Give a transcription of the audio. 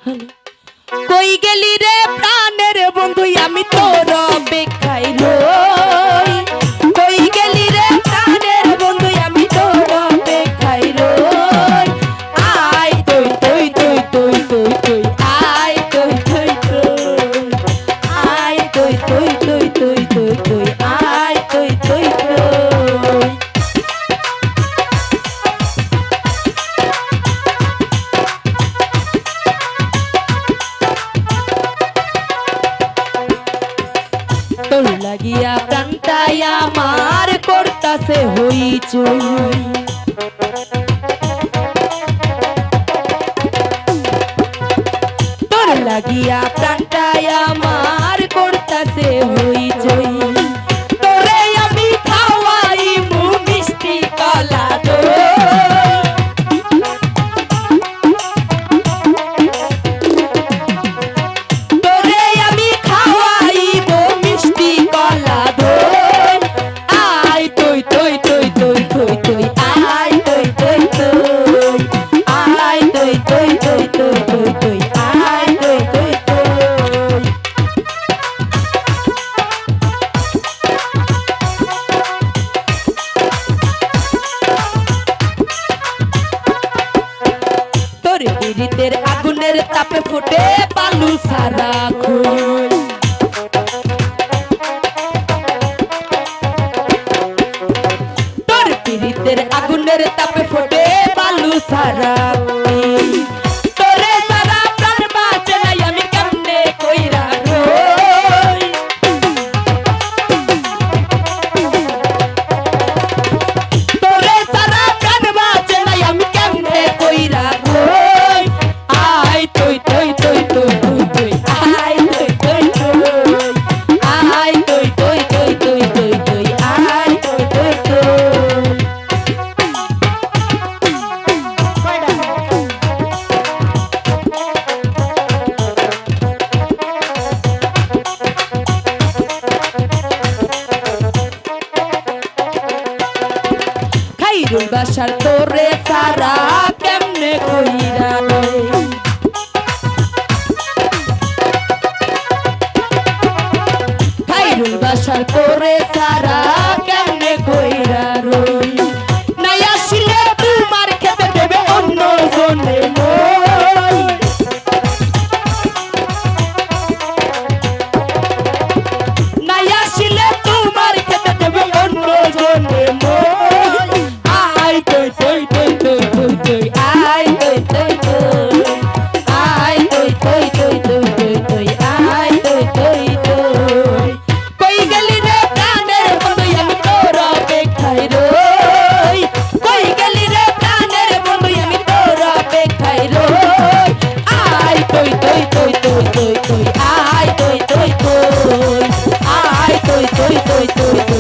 কই গেলি রে প্রাণের বন্ধু আমি তোর অপেক্ষায় রই কই গেলি রে প্রাণের বন্ধু আমি তোর অপেক্ষায় রই আয় তুই তুই তুই তুই তুই তুই আয় তুই তুই তুই আয় তুই তুই তুই তুই তুই তুই আয় তুই তুই তুই তোর লাগিয়া প্রাণটাই আমার করতাছে হইচই তোর লাগিয়া প্রাণটাই আমার করতাছে হইচই তোরে আমি খাওয়াই মিষ্টি কলা পীড়িতের আগুনের তাপে ফুটে পালু সারা খুই তোর পীড়িতের আগুনের তাপে ফুটে পালু সারা তোরে সারা প্রাণ বাঁচে নাই আমি কেমনে কইরা রই তোরে সারা প্রাণ বাঁচে নাই আমি কেমনে কইরা খাইরুল বাসার তোরে সারা কেমনে কইরা রই খাইরুল বাসার তোরে সারা কেমনে কইরা রই নাই আসিলে তোমার খেতে দেবে অন্য জনে মই নাই আসিলে তোমার খেতে দেবে অন্য জনে মই আয় তুই তুই তুই তুই তুই তুই আয় তুই তুই তুই আয় তুই তুই তুই তুই তুই তুই আয় তুই তুই তুই কই গেলি রে প্রাণের বন্ধু আমি তোর অপেক্ষায় রই কই গেলি রে প্রাণের বন্ধু আমি তোর অপেক্ষায় রই আয় তুই তুই তুই তুই তুই তুই আয় তুই তুই তুই আয় তুই তুই তুই তুই